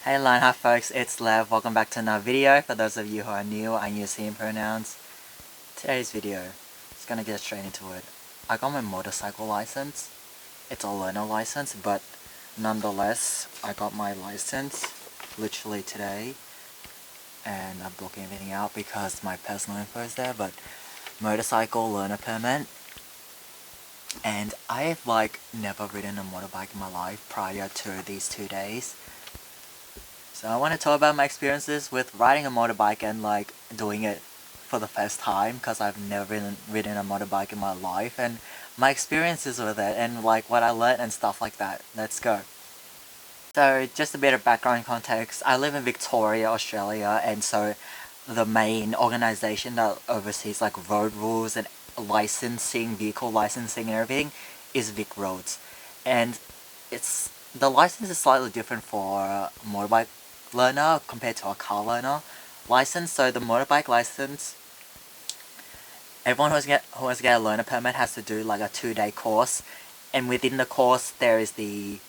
Hey line, hi folks, it's Lev. Welcome back to another video. For those of you who are new, I'm using pronouns. Today's video, just gonna get straight into it. I got my motorcycle license. It's a learner license, but nonetheless, I got my license literally today. And I'm blocking everything out because my personal info is there, but motorcycle learner permit. And I've never ridden a motorbike in my life prior to these 2 days. So I want to talk about my experiences with riding a motorbike and doing it for the first time, because I've never ridden a motorbike in my life, and my experiences with it and what I learned and stuff like that. Let's go. So just a bit of background context. I live in Victoria, Australia, and so the main organization that oversees road rules and licensing, vehicle licensing and everything is VicRoads. And the license is slightly different for a motorbike learner compared to a car learner license. So the motorbike license, everyone who has to get a learner permit has to do a 2-day course, and within the course there is the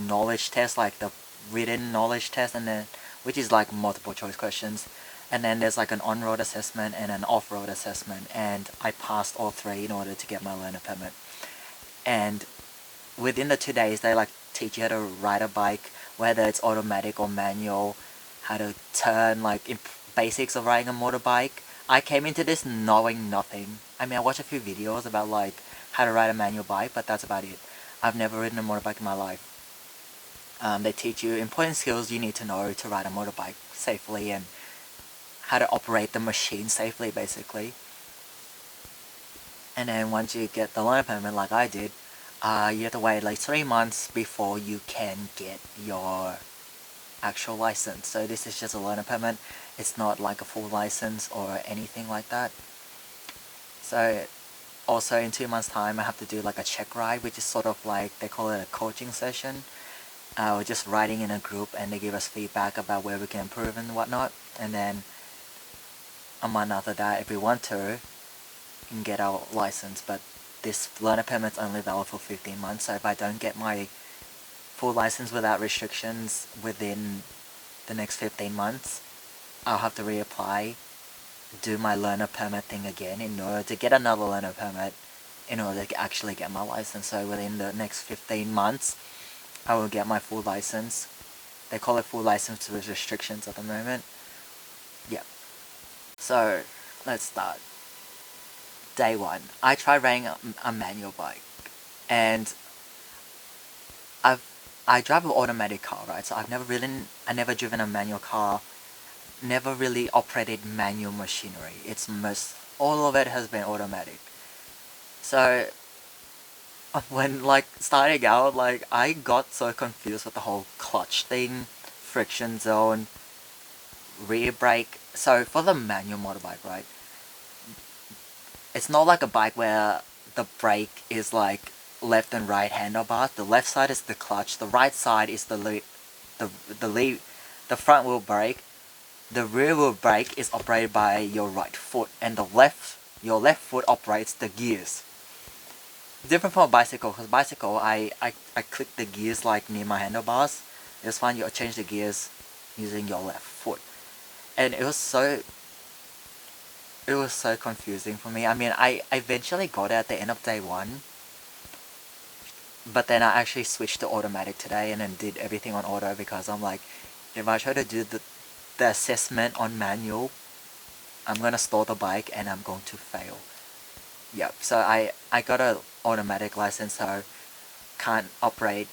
knowledge test, the written knowledge test, and then which is multiple choice questions, and then there's an on-road assessment and an off-road assessment, and I passed all three in order to get my learner permit. And within the 2 days they teach you how to ride a bike, whether it's automatic or manual, how to turn, basics of riding a motorbike. I came into this knowing nothing. I mean, I watched a few videos about how to ride a manual bike, but that's about it. I've never ridden a motorbike in my life. They teach you important skills you need to know to ride a motorbike safely and how to operate the machine safely, basically. And then once you get the learner permit like I did, you have to wait 3 months before you can get your actual license. So this is just a learner permit. It's not a full license or anything like that. So also in 2 months time I have to do a check ride, which is sort of they call it a coaching session. We're just riding in a group and they give us feedback about where we can improve and whatnot. And then a month after that, if we want to, we can get our license. But this learner permit's only valid for 15 months, so if I don't get my full license without restrictions within the next 15 months, I'll have to reapply, do my learner permit thing again in order to get another learner permit in order to actually get my license. So within the next 15 months, I will get my full license. They call it full license with restrictions at the moment. Yeah. So let's start. Day 1, I tried riding a manual bike, and I drive an automatic car, right? So I never driven a manual car, never really operated manual machinery. All of it has been automatic. So when starting out, I got so confused with the whole clutch thing, friction zone, rear brake. So for the manual motorbike, right, it's not like a bike where the brake is left and right handlebars. The left side is the clutch, the right side is the front wheel brake. The rear wheel brake is operated by your right foot, and your left foot operates the gears. Different from a bicycle, because bicycle I click the gears near my handlebars. This one you change the gears using your left foot, and it was so confusing for me. I mean, I eventually got it at the end of day 1, but then I actually switched to automatic today and then did everything on auto, because I'm if I try to do the assessment on manual, I'm gonna stall the bike and I'm going to fail. Yep, so I got a automatic license, so can't operate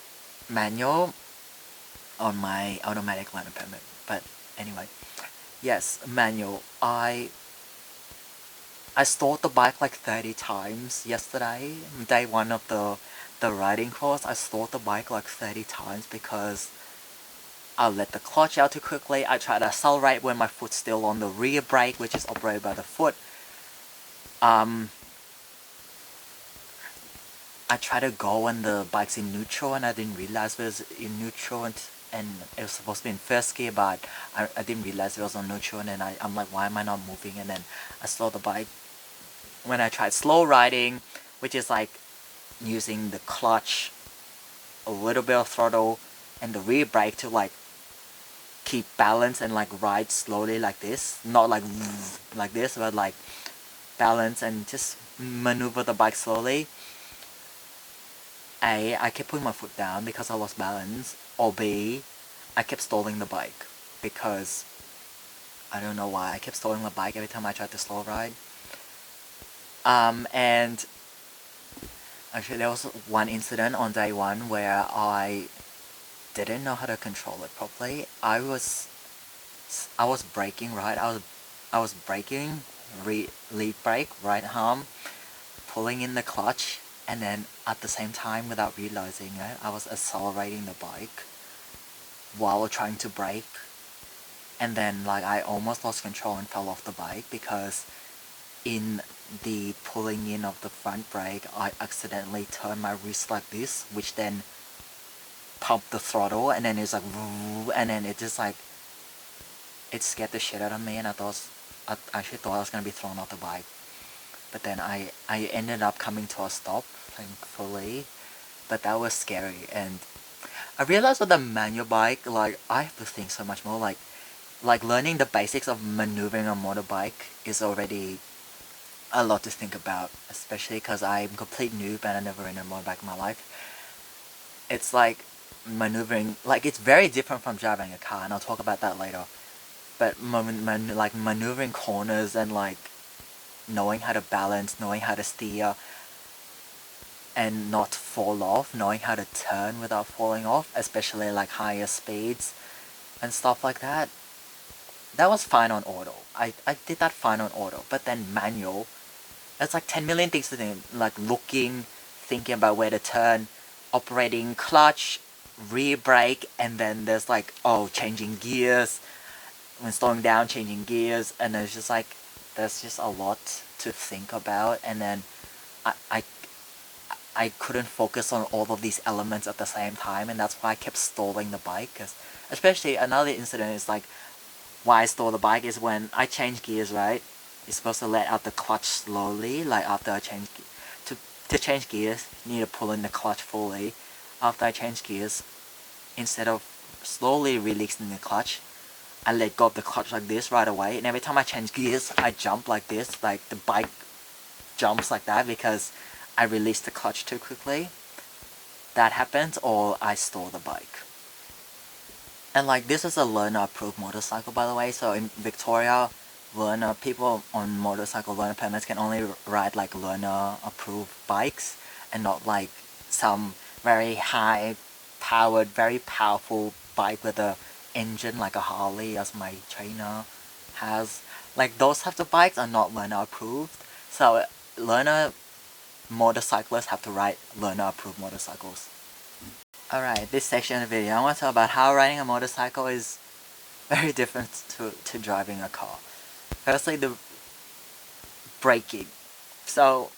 manual on my automatic learner permit. But anyway, yes, manual. I stalled the bike 30 times yesterday. Day 1 of the riding course, I stalled the bike 30 times because I let the clutch out too quickly. I tried to accelerate when my foot's still on the rear brake, which is operated by the foot. I tried to go when the bike's in neutral, and I didn't realize it was in neutral, and it was supposed to be in first gear, but I didn't realize it was on neutral, and then I'm why am I not moving? And then I slowed the bike. When I tried slow riding, which is using the clutch, a little bit of throttle, and the rear brake to keep balance and like ride slowly like this, not like like this, but like balance and just maneuver the bike slowly. A, I kept putting my foot down because I lost balance, or B, I kept stalling the bike because I don't know why I kept stalling the bike every time I tried to slow ride. And actually there was one incident on day one where I didn't know how to control it properly. I was braking, right? I was braking, lead brake, right arm, pulling in the clutch, and then at the same time, without realizing it, I was accelerating the bike while trying to brake. And then like I almost lost control and fell off the bike because in the pulling in of the front brake, I accidentally turned my wrist like this, which then pumped the throttle, and then it's like, and then it just like, it scared the shit out of me, and I actually thought I was gonna be thrown off the bike. But then I ended up coming to a stop, thankfully. But that was scary, and I realized with a manual bike, like I have to think so much more. Like learning the basics of maneuvering a motorbike is already a lot to think about, especially because I'm a complete noob and I never ridden a motorbike in my life. It's like maneuvering, like it's very different from driving a car, and I'll talk about that later. But like maneuvering corners and like knowing how to balance, knowing how to steer and not fall off, knowing how to turn without falling off, especially like higher speeds and stuff like that. That was fine on auto. I did that fine on auto, but then manual, it's like 10 million things to do, like looking, thinking about where to turn, operating clutch, rear brake, and then there's like, oh, changing gears, when slowing down, changing gears, and there's just like, there's just a lot to think about, and then I couldn't focus on all of these elements at the same time, and that's why I kept stalling the bike. Cause especially another incident is like, why I stall the bike is when I change gears, right? You're supposed to let out the clutch slowly, like after I change to change gears, you need to pull in the clutch fully. After I change gears, instead of slowly releasing the clutch, I let go of the clutch like this right away, and every time I change gears, I jump like this, like the bike jumps like that because I released the clutch too quickly. That happens, or I stall the bike. And like this is a learner approved motorcycle, by the way, so in Victoria, people on motorcycle learner permits can only ride like learner approved bikes and not like some very high powered, very powerful bike with a engine like a Harley as my trainer has. Like those types of bikes are not learner approved, so learner motorcyclists have to ride learner approved motorcycles. Alright, this section of the video I want to talk about how riding a motorcycle is very different to driving a car. Firstly, the braking. So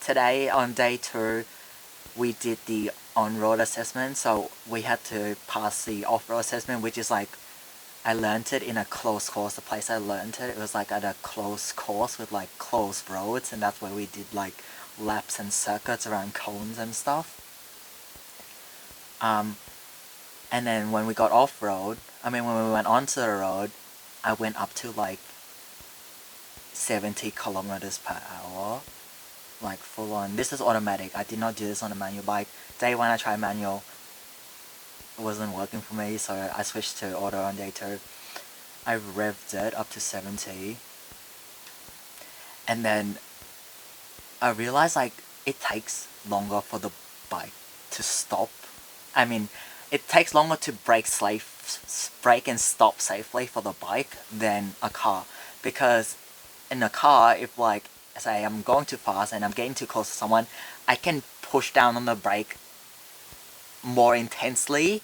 today on day 2 we did the on-road assessment, so we had to pass the off-road assessment, which is like, I learned it in a closed course. The place I learned it was like at a closed course with like closed roads, and that's where we did like laps and circuits around cones and stuff. And then when we got off-road, when we went onto the road, I went up to like 70 kilometers per hour, like full on. This is automatic. I did not do this on a manual bike. Day 1 I tried manual, it wasn't working for me, so I switched to auto on day 2. I revved it up to 70, and then I realized like it takes longer for the bike to stop. It takes longer to brake and stop safely for the bike than a car, because in a car, if like say I'm going too fast and I'm getting too close to someone, I can push down on the brake more intensely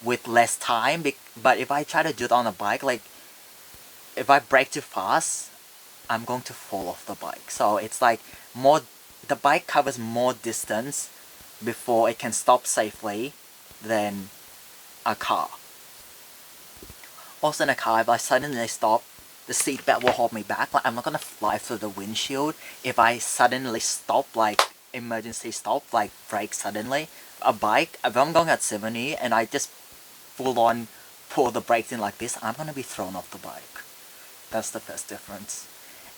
with less time. But if I try to do it on a bike, like if I brake too fast, I'm going to fall off the bike. So it's like the bike covers more distance before it can stop safely than a car. Also in a car, if I suddenly stop, the seatbelt will hold me back. Like I'm not gonna fly through the windshield if I suddenly stop, like emergency stop, like brake suddenly. A bike, if I'm going at 70 and I just full on pull the brakes in like this, I'm gonna be thrown off the bike. That's the first difference.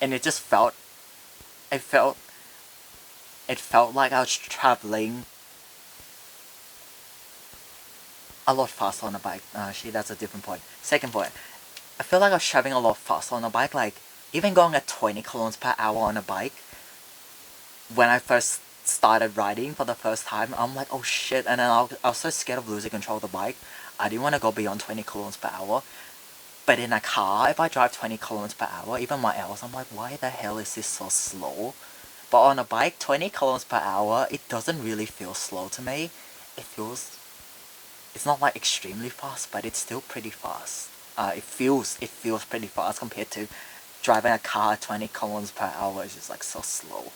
And it just felt, it felt like I was traveling a lot faster on a bike. Actually, that's a different point. Second point, I feel like I was traveling a lot faster on a bike, like even going at 20 kilometers per hour on a bike. When I first started riding for the first time, I'm like, oh shit, and then I was so scared of losing control of the bike. I didn't want to go beyond 20 kilometers per hour. But in a car, if I drive 20 kilometers per hour, even my L's, I'm like, why the hell is this so slow? But on a bike, 20 kilometers per hour, it doesn't really feel slow to me. It's not like extremely fast, but it's still pretty fast. It feels pretty fast compared to driving a car at 20 kilometers per hour. It's just like so slow.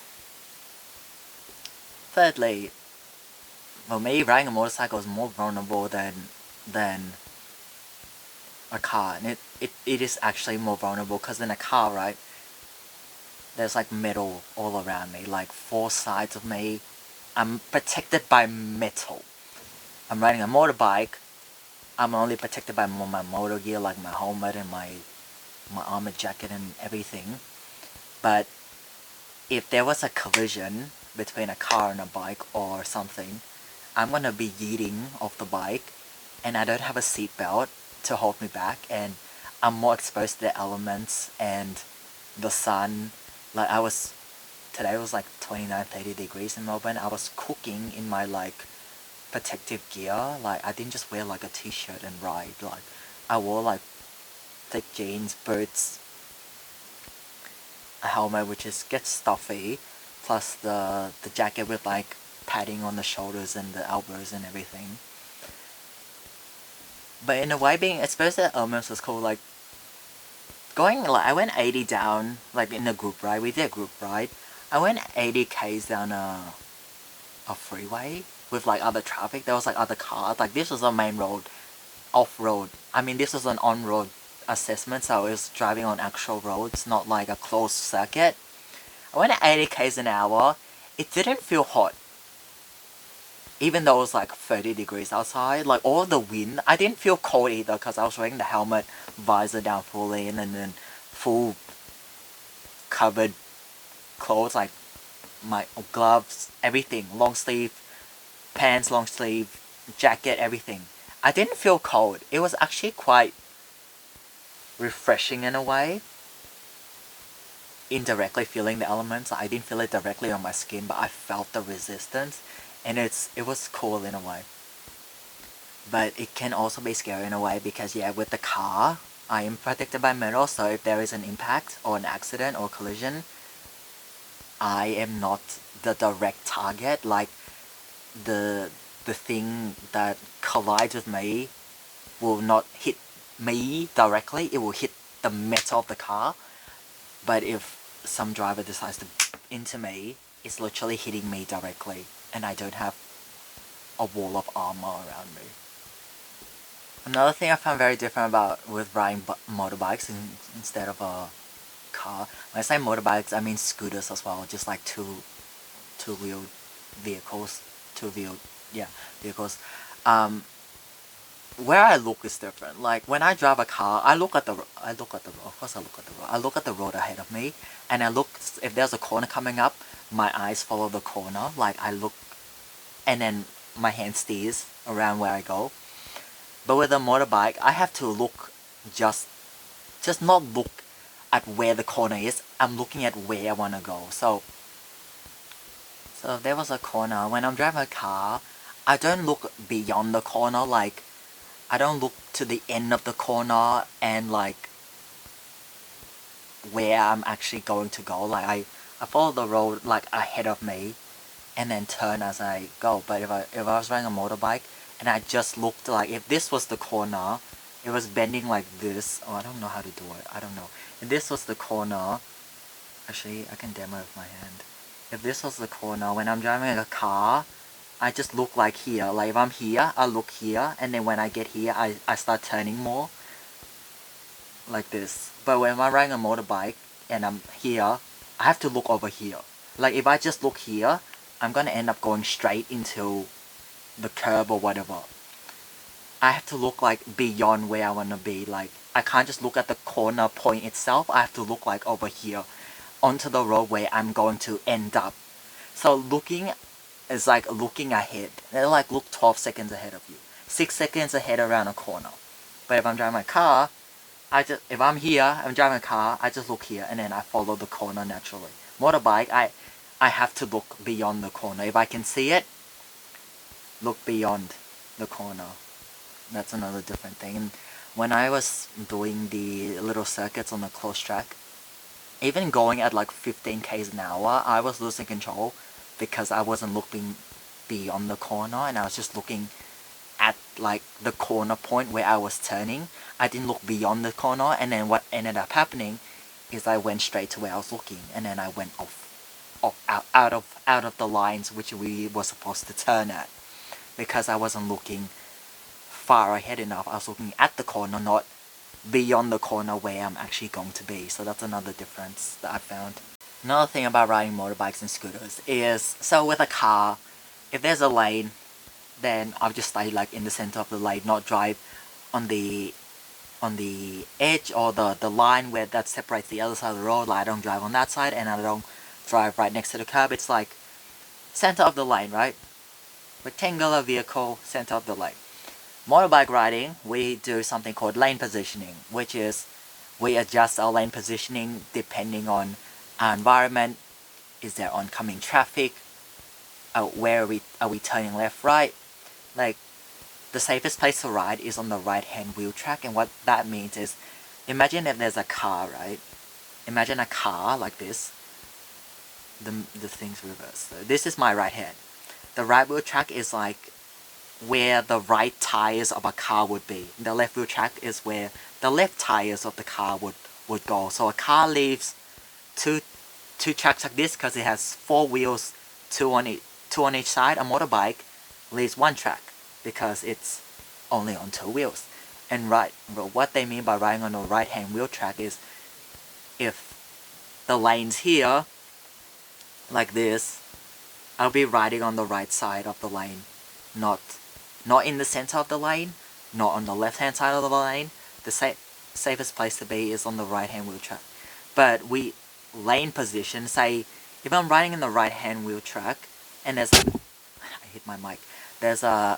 Thirdly, well, me riding a motorcycle is more vulnerable than a car, and it is actually more vulnerable because in a car, right, there's like metal all around me, like 4 sides of me. I'm protected by metal. I'm riding a motorbike, I'm only protected by my motor gear, like my helmet and my armor jacket and everything. But if there was a collision between a car and a bike or something, I'm gonna be yeeting off the bike, and I don't have a seatbelt to hold me back, and I'm more exposed to the elements and the sun. Like today was like 29-30 degrees in Melbourne. I was cooking in my like protective gear. Like I didn't just wear like a t-shirt and ride. Like I wore like thick jeans, boots, a helmet which gets stuffy, plus the jacket with like padding on the shoulders and the elbows and everything. But in a way, being exposed to the elements was cool. Like going, like I went 80 down, like in a group ride. We did a group ride. I went 80 k's down a freeway with like other traffic. There was like other cars. Like this was a main road, off road. I mean, this was an on road assessment, so I was driving on actual roads, not like a closed circuit. I went at 80 k's an hour. It didn't feel hot, even though it was like 30 degrees outside. Like all the wind, I didn't feel cold either because I was wearing the helmet, visor down fully, and then full covered clothes, like my gloves, everything, long sleeve pants, long sleeve jacket, everything. I didn't feel cold. It was actually quite refreshing in a way. Indirectly feeling the elements. I didn't feel it directly on my skin, but I felt the resistance, and it was cool in a way. But it can also be scary in a way because yeah, with the car, I am protected by metal, so if there is an impact or an accident or collision, I am not the direct target. Like the thing that collides with me will not hit me directly, it will hit the metal of the car. But if some driver decides to into me, it's literally hitting me directly, and I don't have a wall of armor around me. Another thing I found very different with riding motorbikes instead of a car. When I say motorbikes, I mean scooters as well, just like two-wheeled vehicles, vehicles. Where I look is different. Like when I drive a car, I look at the road. Of course, I look at the road. I look at the road ahead of me, and I look if there's a corner coming up. My eyes follow the corner. Like I look, and then my hand steers around where I go. But with a motorbike, I have to look just not look at where the corner is. I'm looking at where I want to go. So if there was a corner, when I'm driving a car, I don't look beyond the corner. Like I don't look to the end of the corner and like where I'm actually going to go. Like I follow the road like ahead of me and then turn as I go. But if I was riding a motorbike and I just looked, like if this was the corner, it was bending like this. Oh, I don't know how to do it. I don't know. If this was the corner, actually I can demo with my hand. If this was the corner, when I'm driving a car, I just look like here. Like if I'm here, I look here, and then when I get here, I start turning more. Like this. But when I'm riding a motorbike and I'm here, I have to look over here. Like if I just look here, I'm gonna end up going straight into the curb or whatever. I have to look like beyond where I want to be. Like I can't just look at the corner point itself. I have to look like over here onto the road where I'm going to end up. So looking is like looking ahead. They like look 12 seconds ahead of you, 6 seconds ahead around a corner. But if I'm driving my car, if I'm here, I'm driving a car, I just look here and then I follow the corner naturally. Motorbike, I have to look beyond the corner. If I can see it, look beyond the corner. That's another different thing. And when I was doing the little circuits on the close track, even going at like 15 k's an hour, I was losing control because I wasn't looking beyond the corner and I was just looking at like the corner point where I was turning. I didn't look beyond the corner, and then what ended up happening is I went straight to where I was looking, and then I went out of the lines which we were supposed to turn at because I wasn't looking far ahead enough. I was looking at the corner, not beyond the corner where I'm actually going to be. So that's another difference that I found. Another thing about riding motorbikes and scooters is, so with a car, if there's a lane, then I'll just stay like in the center of the lane, not drive on the edge or the line where that separates the other side of the road. Like I don't drive on that side and I don't drive right next to the curb. It's like center of the lane, right? Rectangular vehicle, center of the lane. Motorbike riding, we do something called lane positioning, which is we adjust our lane positioning depending on our environment. Is there oncoming traffic? Where are we turning left, right? Like the safest place to ride is on the right hand wheel track, and what that means is, imagine if there's a car, right? Imagine a car like this. The thing's reversed. So this is my right hand. The right wheel track is like where the right tires of a car would be. The left wheel track is where the left tires of the car would go. So a car leaves two tracks like this because it has 4 wheels, two on each side. A motorbike leaves 1 track because it's only on 2 wheels. And what they mean by riding on the right hand wheel track is if the lane's here like this, I'll be riding on the right side of the lane, not in the center of the lane, not on the left hand side of the lane. The safest place to be is on the right hand wheel track. But we lane position, say if I'm riding in the right hand wheel track and there's I hit my mic, there's a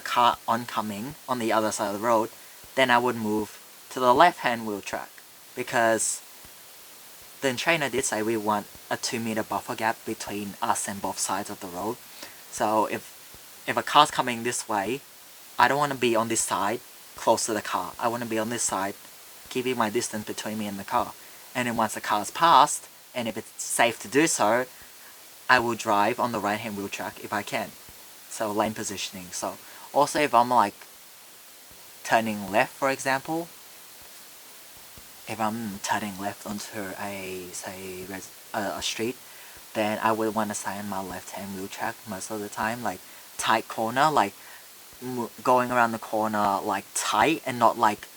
car oncoming on the other side of the road, then I would move to the left hand wheel track, because the trainer did say we want a 2-meter buffer gap between us and both sides of the road. So if a car's coming this way, I don't want to be on this side close to the car. I want to be on this side, keeping my distance between me and the car. And then once the car's passed, and if it's safe to do so, I will drive on the right hand wheel track if I can. So lane positioning. So also if I'm like turning left, for example, if I'm turning left onto a street, then I would want to stay on my left hand wheel track most of the time. Like tight corner, like going around the corner like tight and not like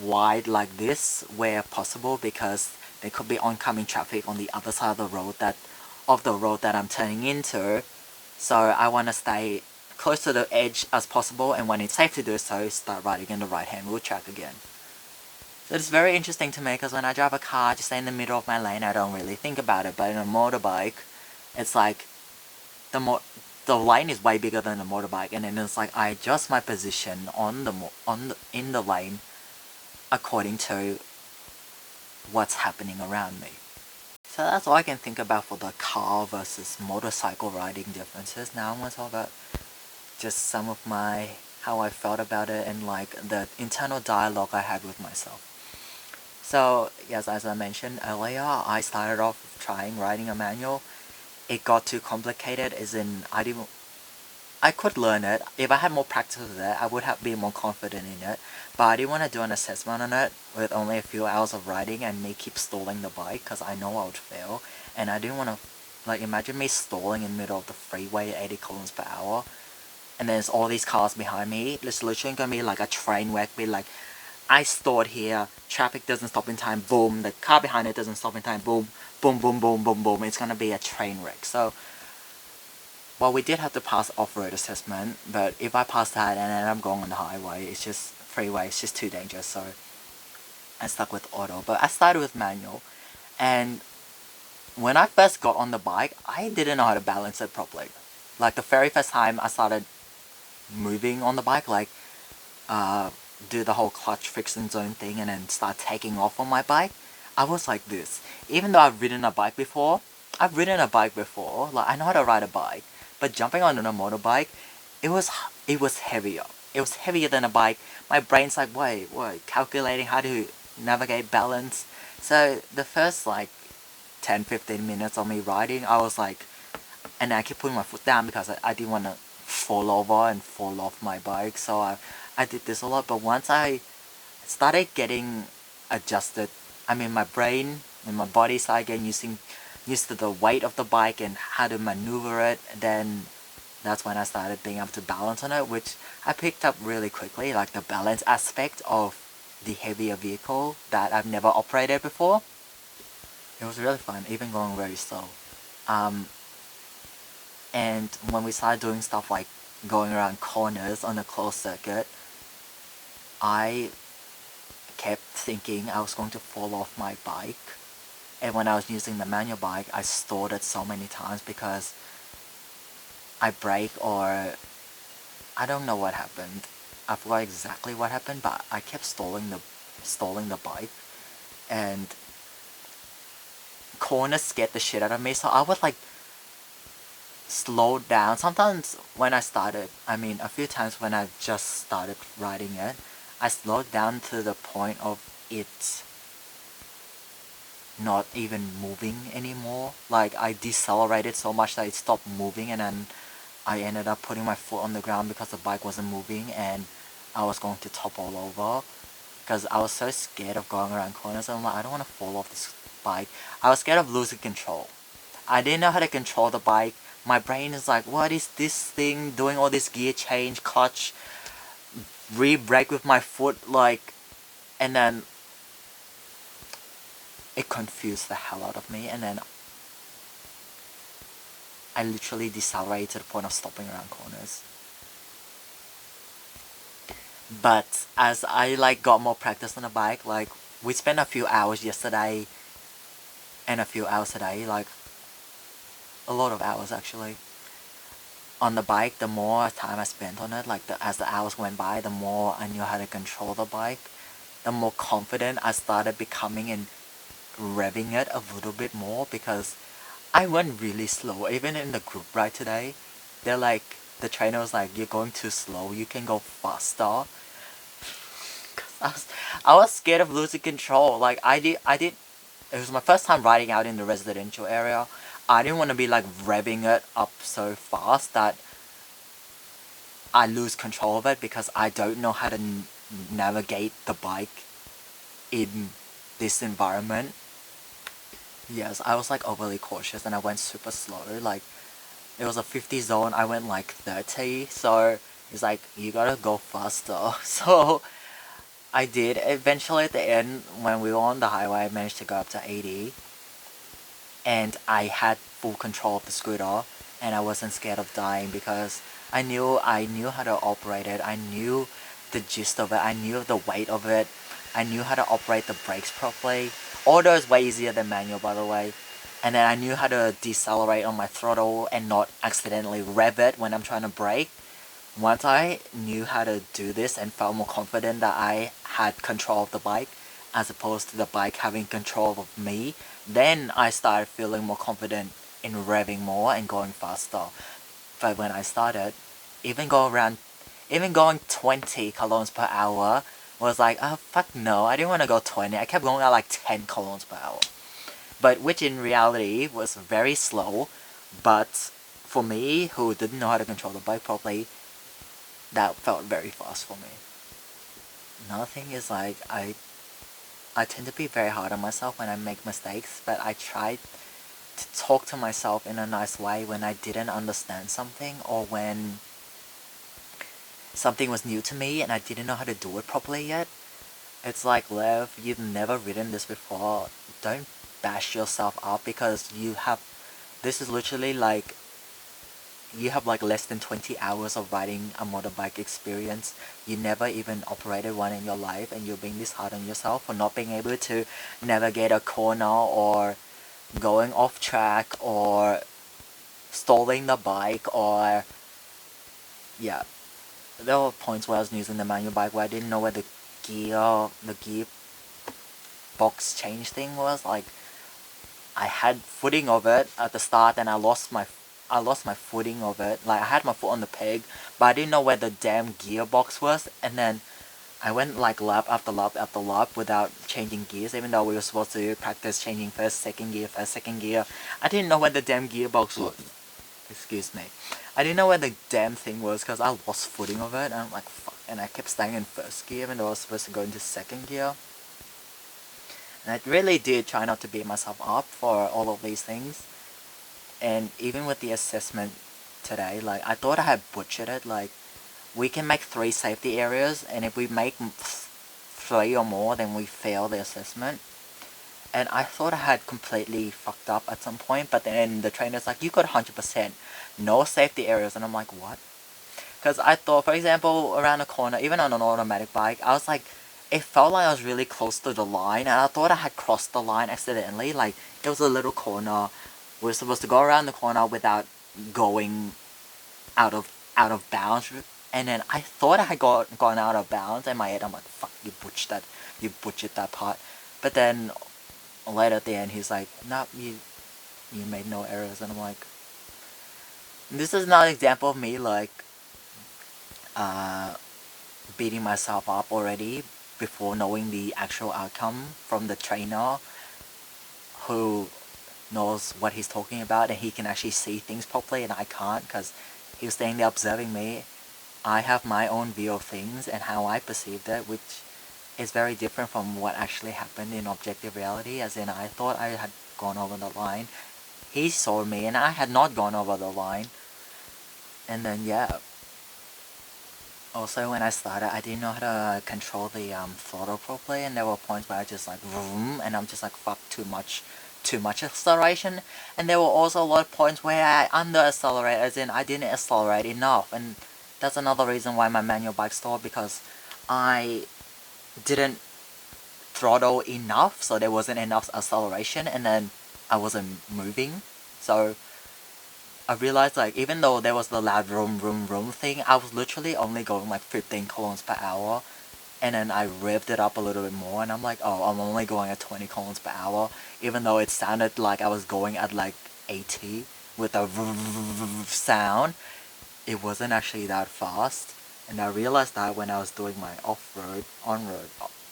wide like this where possible, because there could be oncoming traffic on the other side of the road that I'm turning into. So I want to stay close to the edge as possible, and when it's safe to do so, start riding in the right hand wheel track again. So it's very interesting to me, because when I drive a car, I just stay in the middle of my lane, I don't really think about it. But in a motorbike, it's like the lane is way bigger than the motorbike, and then it's like I adjust my position in the lane according to what's happening around me. So that's all I can think about for the car versus motorcycle riding differences. Now I'm going to talk about just some of how I felt about it and like the internal dialogue I had with myself. So yes, as I mentioned earlier, I started off trying riding a manual. It got too complicated, as in I could learn it. If I had more practice with it, I would been more confident in it. But I didn't want to do an assessment on it with only a few hours of riding and me keep stalling the bike, because I know I would fail. And I didn't want to, like, imagine me stalling in the middle of the freeway at 80 kilometers per hour. And there's all these cars behind me. It's literally going to be like a train wreck. Be like, I stalled here, traffic doesn't stop in time, boom. The car behind it doesn't stop in time, boom. Boom, boom, boom, boom, boom. It's going to be a train wreck. So well, we did have to pass off-road assessment, but if I pass that and then I'm going on the highway, it's just freeway, it's just too dangerous, so I stuck with auto. But I started with manual, and when I first got on the bike, I didn't know how to balance it properly. Like the very first time I started moving on the bike, like do the whole clutch friction zone thing and then start taking off on my bike, I was like this. Even though I've ridden a bike before, like I know how to ride a bike, but jumping on a motorbike, it was heavier. It was heavier than a bike. My brain's like, wait, calculating how to navigate balance. So the first like 10-15 minutes of me riding, I was like, and I kept putting my foot down because I didn't want to fall over and fall off my bike. So I did this a lot. But once I started getting adjusted, I mean my brain and my body started getting used to the weight of the bike and how to maneuver it, then that's when I started being able to balance on it, which I picked up really quickly, like the balance aspect of the heavier vehicle that I've never operated before. It was really fun, even going very slow. And when we started doing stuff like going around corners on a closed circuit, I kept thinking I was going to fall off my bike. And when I was using the manual bike, I stalled it so many times because I brake or I don't know what happened. I forgot exactly what happened, but I kept stalling the bike, and corners scared the shit out of me. So I would like slow down. Sometimes when I started, I mean a few times when I just started riding it, I slowed down to the point of it not even moving anymore. Like I decelerated so much that it stopped moving, and then I ended up putting my foot on the ground because the bike wasn't moving and I was going to topple over because I was so scared of going around corners. I'm like, I don't want to fall off this bike. I was scared of losing control. I didn't know how to control the bike. My brain is like, what is this thing doing all this gear change, clutch, re-brake with my foot, like, and then it confused the hell out of me, and then I literally decelerated to the point of stopping around corners. But as I like got more practice on the bike, like we spent a few hours yesterday and a few hours today, like a lot of hours actually on the bike. The more time I spent on it, like as the hours went by, the more I knew how to control the bike, the more confident I started becoming in revving it a little bit more, because I went really slow. Even in the group ride today, they're like, the trainer was like, you're going too slow, you can go faster. I was scared of losing control. Like I did it was my first time riding out in the residential area. I didn't want to be like revving it up so fast that I lose control of it, because I don't know how to navigate the bike in this environment. Yes, I was like overly cautious and I went super slow. Like it was a 50 zone, I went like 30, so it's like you gotta go faster. So I did. Eventually at the end, when we were on the highway, I managed to go up to 80, and I had full control of the scooter, and I wasn't scared of dying because I knew how to operate it. I knew the gist of it. I knew the weight of it. I knew how to operate the brakes properly. Auto is way easier than manual, by the way. And then I knew how to decelerate on my throttle and not accidentally rev it when I'm trying to brake. Once I knew how to do this and felt more confident that I had control of the bike as opposed to the bike having control of me, then I started feeling more confident in revving more and going faster. But when I started, even going 20 kilometers per hour was like, oh fuck no, I didn't want to go 20. I kept going at like 10 kilometers per hour. But which in reality was very slow, but for me, who didn't know how to control the bike properly, that felt very fast for me. Another thing is like, I tend to be very hard on myself when I make mistakes, but I try to talk to myself in a nice way when I didn't understand something, or when something was new to me and I didn't know how to do it properly yet. It's like, Lev, you've never ridden this before. Don't bash yourself up because this is literally like you have like less than 20 hours of riding a motorbike experience. You never even operated one in your life, and you're being this hard on yourself for not being able to navigate a corner, or going off track, or stalling the bike, or yeah. There were points where I was using the manual bike where I didn't know where the gear box change thing was. Like, I had footing of it at the start, and I lost my footing of it. Like, I had my foot on the peg, but I didn't know where the damn gearbox was. And then I went like lap after lap after lap without changing gears, even though we were supposed to practice changing first, second gear. I didn't know where the damn gearbox was. Excuse me. I didn't know where the damn thing was because I lost footing of it, and I'm like, fuck. And I kept staying in first gear even though I was supposed to go into second gear. And I really did try not to beat myself up for all of these things. And even with the assessment today, like, I thought I had butchered it. Like, we can make 3 safety areas, and if we make 3 or more, then we fail the assessment. And I thought I had completely fucked up at some point, but then the trainer's like, you got 100%, no safety areas, and I'm like, what? Because I thought, for example, around a corner, even on an automatic bike, I was like, it felt like I was really close to the line, and I thought I had crossed the line accidentally. Like, it was a little corner. We're supposed to go around the corner without going out of bounds, and then I thought I had gone out of bounds. In my head, I'm like, fuck, you butchered that part. But then later at the end, he's like, no, you made no errors, and I'm like, this is not an example of me like beating myself up already before knowing the actual outcome from the trainer, who knows what he's talking about, and he can actually see things properly and I can't, because he was standing there observing me. I have my own view of things and how I perceived it, which is very different from what actually happened in objective reality. As in, I thought I had gone over the line, he saw me and I had not gone over the line. And then yeah, also when I started, I didn't know how to control the throttle properly, and there were points where I just like vroom, and I'm just like, fuck, too much acceleration. And there were also a lot of points where I under accelerated, as in I didn't accelerate enough, and that's another reason why my manual bike stalled, because I didn't throttle enough, so there wasn't enough acceleration, and then I wasn't moving. So I realized, like, even though there was the loud vroom vroom vroom thing, I was literally only going like 15 kilometers per hour, and then I revved it up a little bit more, and I'm like, oh, I'm only going at 20 kilometers per hour, even though it sounded like I was going at like 80 with a sound. It wasn't actually that fast, and I realized that when I was doing my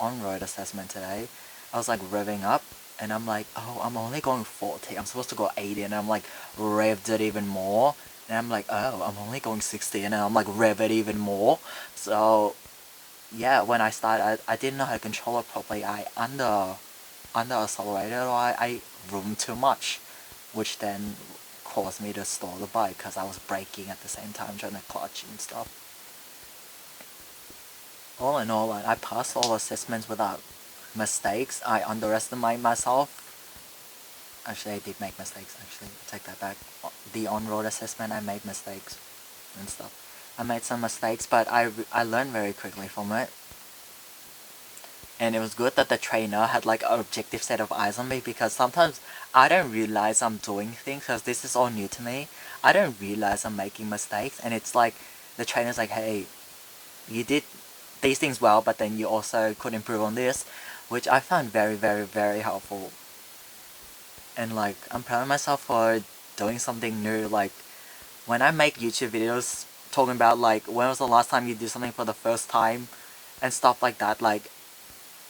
on-road assessment today. I was like revving up, and I'm like, oh, I'm only going 40, I'm supposed to go 80, and I'm like revved it even more, and I'm like, oh, I'm only going 60, and I'm like rev it even more. So yeah, when I started, I didn't know how to control it properly. I under accelerated, or I roomed too much, which then caused me to stall the bike because I was braking at the same time, trying to clutch and stuff. All in all, I passed all assessments without mistakes. I underestimate myself. Actually, I did make mistakes, actually. Take that back. The on-road assessment, I made mistakes and stuff. I made some mistakes, but I learned very quickly from it. And it was good that the trainer had like an objective set of eyes on me, because sometimes I don't realize I'm doing things, because this is all new to me. I don't realize I'm making mistakes, and it's like the trainer's like, hey, you did these things well, but then you also could improve on this, which I found very, very, very helpful. And like, I'm proud of myself for doing something new. Like, when I make YouTube videos talking about like when was the last time you did something for the first time and stuff like that, like,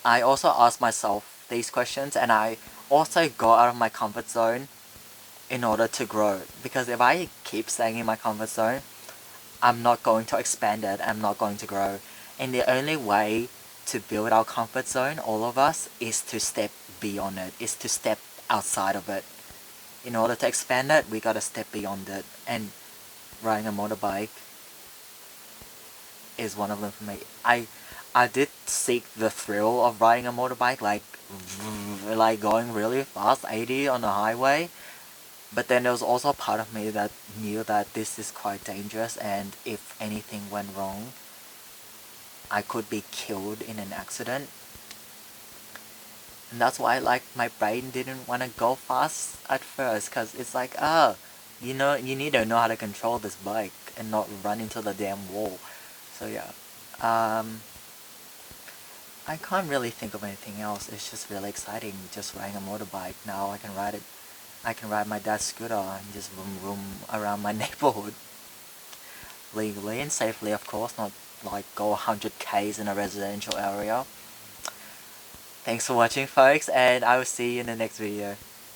I also ask myself these questions, and I also go out of my comfort zone in order to grow. Because if I keep staying in my comfort zone, I'm not going to expand it, I'm not going to grow. And the only way to build our comfort zone, all of us, is to step beyond it, is to step outside of it. In order to expand it, we gotta step beyond it. And riding a motorbike is one of them for me. I did seek the thrill of riding a motorbike, like going really fast, 80 on the highway. But then there was also a part of me that knew that this is quite dangerous, and if anything went wrong, I could be killed in an accident. And that's why, like, my brain didn't want to go fast at first, because it's like, oh, you need to know how to control this bike and not run into the damn wall. So yeah, I can't really think of anything else. It's just really exciting just riding a motorbike. Now I can ride it. I can ride my dad's scooter and just vroom vroom around my neighborhood. Legally and safely, of course, not like go 100 k's in a residential area. Thanks for watching, folks, and I will see you in the next video.